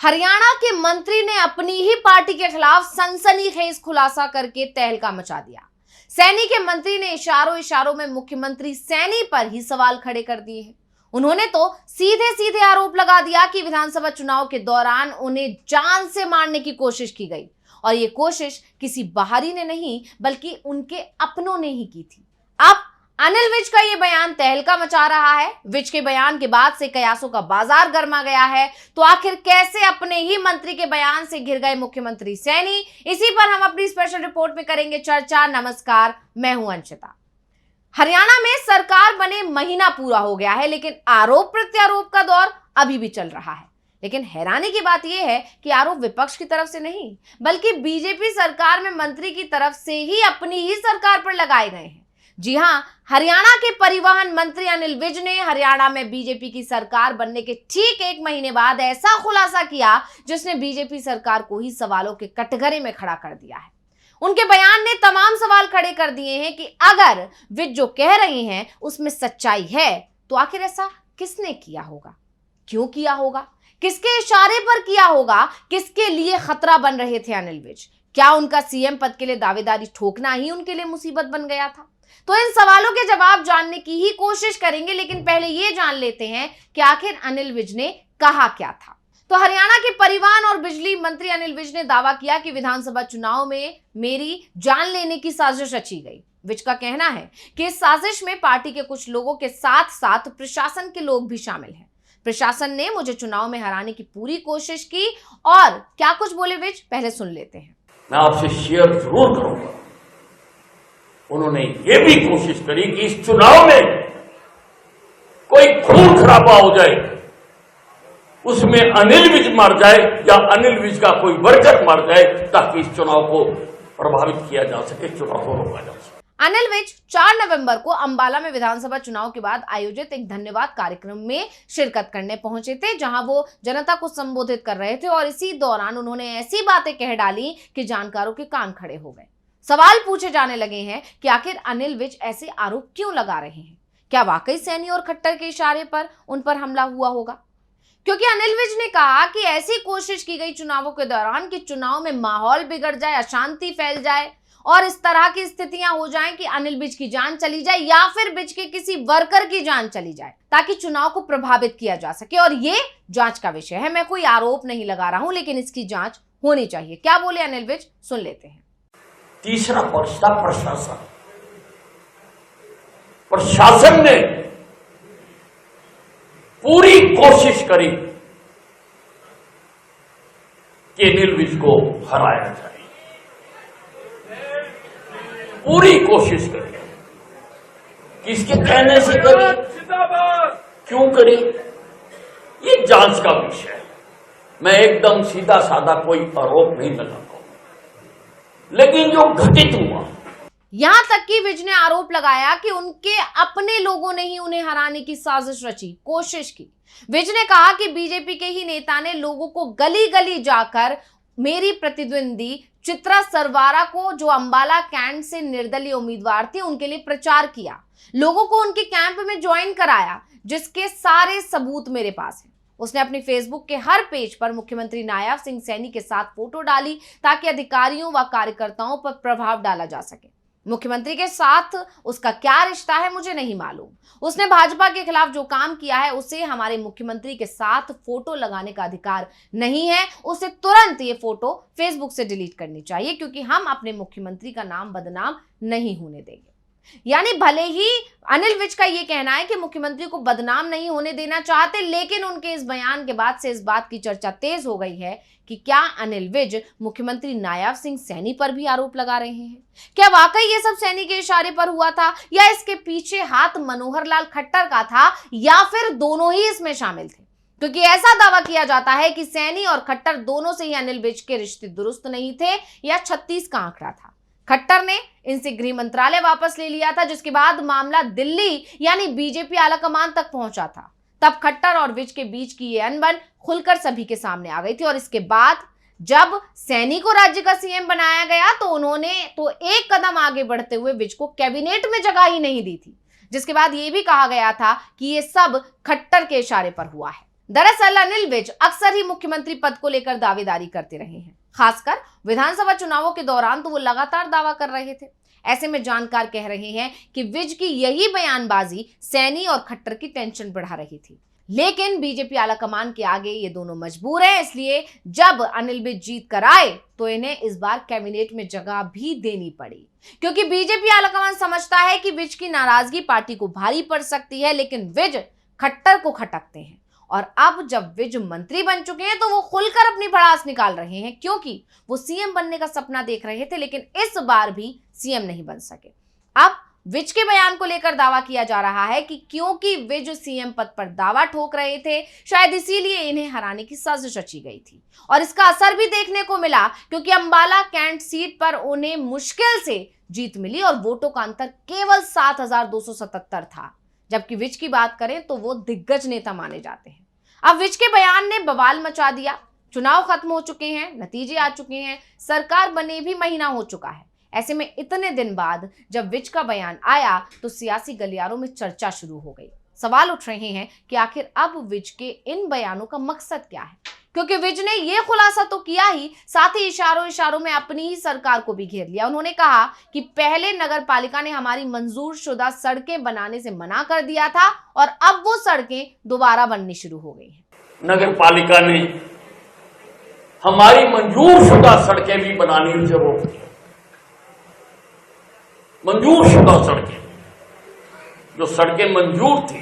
हरियाणा के मंत्री ने अपनी ही पार्टी के खिलाफ सनसनीखेज खुलासा करके तहलका मचा दिया। सैनी के मंत्री ने इशारों इशारों में मुख्यमंत्री सैनी पर ही सवाल खड़े कर दिए हैं। उन्होंने तो सीधे सीधे आरोप लगा दिया कि विधानसभा चुनाव के दौरान उन्हें जान से मारने की कोशिश की गई और ये कोशिश किसी बाहरी ने नहीं बल्कि उनके अपनों ने ही की थी। अब अनिल विज का ये बयान तहलका मचा रहा है। विज के बयान के बाद से कयासों का बाजार गर्मा गया है। तो आखिर कैसे अपने ही मंत्री के बयान से घिर गए मुख्यमंत्री सैनी, इसी पर हम अपनी स्पेशल रिपोर्ट में करेंगे चर्चा। नमस्कार, मैं हूं अंशिता। हरियाणा में सरकार बने महीना पूरा हो गया है, लेकिन आरोप प्रत्यारोप का दौर अभी भी चल रहा है। लेकिन हैरानी की बात यह है कि आरोप विपक्ष की तरफ से नहीं बल्कि बीजेपी सरकार में मंत्री की तरफ से ही अपनी ही सरकार पर लगाए गए हैं। जी हां, हरियाणा के परिवहन मंत्री अनिल विज ने हरियाणा में बीजेपी की सरकार बनने के ठीक एक महीने बाद ऐसा खुलासा किया जिसने बीजेपी सरकार को ही सवालों के कटघरे में खड़ा कर दिया है। उनके बयान ने तमाम सवाल खड़े कर दिए हैं कि अगर विज जो कह रहे हैं उसमें सच्चाई है तो आखिर ऐसा किसने किया होगा, क्यों किया होगा, किसके इशारे पर किया होगा, किसके लिए खतरा बन रहे थे अनिल विज? क्या उनका सीएम पद के लिए दावेदारी ठोकना ही उनके लिए मुसीबत बन गया था? तो इन सवालों के जवाब जानने की ही कोशिश करेंगे, लेकिन पहले ये जान लेते हैं कि आखिर अनिल विज ने कहा क्या था। तो हरियाणा के परिवहन और बिजली मंत्री अनिल विज ने दावा किया कि विधानसभा चुनाव में मेरी जान लेने की साजिश रची गई। विज का कहना है कि इस साजिश में पार्टी के कुछ लोगों के साथ साथ प्रशासन के लोग भी शामिल हैं। प्रशासन ने मुझे चुनाव में हराने की पूरी कोशिश की। और क्या कुछ बोले विज, पहले सुन लेते हैं। मैं आपसे शेयर जरूर करूंगा। उन्होंने ये भी कोशिश करी कि इस चुनाव में कोई खून खराबा हो जाए, उसमें अनिल विज मर जाए या अनिल विज का कोई वर्कर मर जाए, ताकि इस चुनाव को प्रभावित किया जा सके, चुनाव को रोका जा सके। अनिल विज 4 नवंबर को अंबाला में विधानसभा चुनाव के बाद आयोजित एक धन्यवाद कार्यक्रम में शिरकत करने पहुंचे थे, जहां वो जनता को संबोधित कर रहे थे और इसी दौरान उन्होंने ऐसी बातें कह डाली कि जानकारों के कान खड़े हो गए। सवाल पूछे जाने लगे हैं कि आखिर अनिल विज ऐसे आरोप क्यों लगा रहे हैं? क्या वाकई सैनी और खट्टर के इशारे पर उन पर हमला हुआ होगा? क्योंकि अनिल विज ने कहा कि ऐसी कोशिश की गई चुनावों के दौरान कि चुनाव में माहौल बिगड़ जाए, अशांति फैल जाए और इस तरह की स्थितियां हो जाएं कि अनिल विज की जान चली जाए या फिर विज के किसी वर्कर की जान चली जाए, ताकि चुनाव को प्रभावित किया जा सके। और ये जांच का विषय है। मैं कोई आरोप नहीं लगा रहा हूं, लेकिन इसकी जांच होनी चाहिए। क्या बोले अनिल विज, सुन लेते हैं। तीसरा पक्ष था प्रशासन। प्रशासन ने पूरी कोशिश करी कि अनिल विज को हराया जाए, पूरी कोशिश करी। किसके कहने से करी, क्यों करी, ये जांच का विषय है। मैं एकदम सीधा साधा कोई आरोप नहीं लगाता, लेकिन जो घटित हुआ, यहां तक कि विज ने आरोप लगाया कि उनके अपने लोगों ने ही उन्हें हराने की साजिश रची, कोशिश की। विज ने कहा कि बीजेपी के ही नेता ने लोगों को गली गली जाकर मेरी प्रतिद्वंदी चित्रा सरवारा को, जो अंबाला कैंट से निर्दलीय उम्मीदवार थी, उनके लिए प्रचार किया, लोगों को उनके कैंप में ज्वाइन कराया, जिसके सारे सबूत मेरे पास हैं। उसने अपनी फेसबुक के हर पेज पर मुख्यमंत्री नायब सिंह सैनी के साथ फोटो डाली ताकि अधिकारियों व कार्यकर्ताओं पर प्रभाव डाला जा सके। मुख्यमंत्री के साथ उसका क्या रिश्ता है मुझे नहीं मालूम। उसने भाजपा के खिलाफ जो काम किया है उसे हमारे मुख्यमंत्री के साथ फोटो लगाने का अधिकार नहीं है। उसे तुरंत ये फोटो फेसबुक से डिलीट करनी चाहिए, क्योंकि हम अपने मुख्यमंत्री का नाम बदनाम नहीं होने देंगे। यानी भले ही अनिल विज का यह कहना है कि मुख्यमंत्री को बदनाम नहीं होने देना चाहते, लेकिन उनके इस बयान के बाद से इस बात की चर्चा तेज हो गई है कि क्या अनिल विज मुख्यमंत्री नायब सिंह सैनी पर भी आरोप लगा रहे हैं? क्या वाकई ये सब सैनी के इशारे पर हुआ था, या इसके पीछे हाथ मनोहर लाल खट्टर का था, या फिर दोनों ही इसमें शामिल थे? क्योंकि ऐसा दावा किया जाता है कि सैनी और खट्टर दोनों से ही अनिल विज के रिश्ते दुरुस्त नहीं थे, या 36 का आंकड़ा था। खट्टर ने इनसे गृह मंत्रालय वापस ले लिया था, जिसके बाद मामला दिल्ली यानी बीजेपी आलाकमान तक पहुंचा था। तब खट्टर और विज के बीच की ये अनबन खुलकर सभी के सामने आ गई थी। और इसके बाद जब सैनी को राज्य का सीएम बनाया गया तो उन्होंने तो एक कदम आगे बढ़ते हुए विज को कैबिनेट में जगह ही नहीं दी थी, जिसके बाद ये भी कहा गया था कि ये सब खट्टर के इशारे पर हुआ है। दरअसल अनिल विज अक्सर ही मुख्यमंत्री पद को लेकर दावेदारी करते रहे हैं। खासकर विधानसभा चुनावों के दौरान तो वो लगातार दावा कर रहे थे। ऐसे में जानकार कह रहे हैं कि विज की यही बयानबाजी सैनी और खट्टर की टेंशन बढ़ा रही थी। लेकिन बीजेपी आलाकमान के आगे ये दोनों मजबूर हैं, इसलिए जब अनिल विज जीत कर आए तो इन्हें इस बार कैबिनेट में जगह भी देनी पड़ी, क्योंकि बीजेपी आलाकमान समझता है कि विज की नाराजगी पार्टी को भारी पड़ सकती है। लेकिन विज खट्टर को खटकते हैं और अब जब विज मंत्री बन चुके हैं तो वो खुलकर अपनी भड़ास निकाल रहे हैं, क्योंकि वो सीएम बनने का सपना देख रहे थे लेकिन इस बार भी सीएम नहीं बन सके। अब विज के बयान को लेकर दावा किया जा रहा है कि क्योंकि विज सीएम पद पर दावा ठोक रहे थे, शायद इसीलिए इन्हें हराने की साजिश रची गई थी। और इसका असर भी देखने को मिला, क्योंकि अंबाला कैंट सीट पर उन्हें मुश्किल से जीत मिली और वोटों का अंतर केवल 7,277 था। जबकि विज की बात करें तो वो दिग्गज नेता माने जाते हैं। अब विज के बयान ने बवाल मचा दिया। चुनाव खत्म हो चुके हैं, नतीजे आ चुके हैं, सरकार बने भी महीना हो चुका है। ऐसे में इतने दिन बाद जब विज का बयान आया तो सियासी गलियारों में चर्चा शुरू हो गई। सवाल उठ रहे हैं कि आखिर अब विज के इन बयानों का मकसद क्या है, क्योंकि विज ने यह खुलासा तो किया ही, साथ ही इशारों में अपनी ही सरकार को भी घेर लिया। उन्होंने कहा कि पहले नगर पालिका ने हमारी मंजूर शुदा सड़कें बनाने से मना कर दिया था और अब वो सड़कें दोबारा बननी शुरू हो गई हैं। नगर पालिका ने हमारी मंजूर शुदा सड़कें भी बनानी से रोक दी। मंजूर शुदा सड़कें, जो सड़कें मंजूर थी,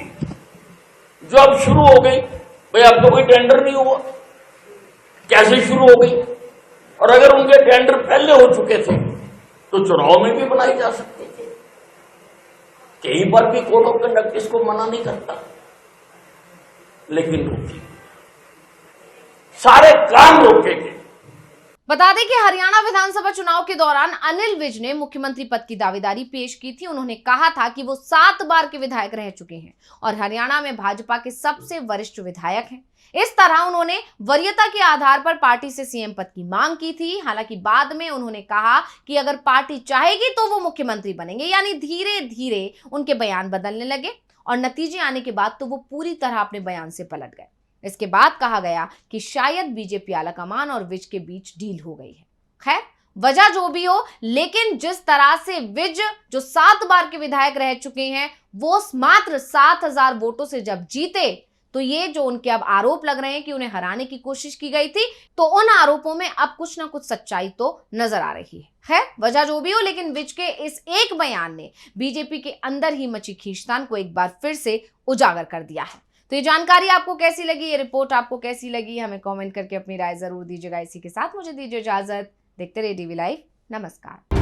जो अब शुरू हो गई, भाई अब तो कोई टेंडर नहीं हुआ, कैसे शुरू हो गई? और अगर उनके टेंडर पहले हो चुके थे तो चुनाव में भी बनाई जा सकती थी। कहीं पर भी कोड ऑफ कंडक्ट इसको मना नहीं करता, लेकिन रोकी, सारे काम रोके गए। बता दें कि हरियाणा विधानसभा चुनाव के दौरान अनिल विज ने मुख्यमंत्री पद की दावेदारी पेश की थी। उन्होंने कहा था कि वो 7 बार के विधायक रह चुके हैं और हरियाणा में भाजपा के सबसे वरिष्ठ विधायक हैं। इस तरह उन्होंने वरीयता के आधार पर पार्टी से सीएम पद की मांग की थी। हालांकि बाद में उन्होंने कहा कि अगर पार्टी चाहेगी तो वो मुख्यमंत्री बनेंगे, यानी धीरे धीरे उनके बयान बदलने लगे और नतीजे आने के बाद तो वो पूरी तरह अपने बयान से पलट गए। इसके बाद कहा गया कि शायद बीजेपी आलाकमान और विज के बीच डील हो गई है। खैर, वजह जो भी हो, लेकिन जिस तरह से विज जो 7 बार के विधायक रह चुके हैं वो मात्र 7,000 वोटों से जब जीते, तो ये जो उनके अब आरोप लग रहे हैं कि उन्हें हराने की कोशिश की गई थी, तो उन आरोपों में अब कुछ ना कुछ सच्चाई तो नजर आ रही है। खैर, वजह जो भी हो, लेकिन विज के इस एक बयान ने बीजेपी के अंदर ही मची खींचतान को एक बार फिर से उजागर कर दिया है। तो ये जानकारी आपको कैसी लगी, ये रिपोर्ट आपको कैसी लगी, हमें कमेंट करके अपनी राय जरूर दीजिएगा। इसी के साथ मुझे दीजिए इजाजत। देखते रहिए DV लाइव। नमस्कार।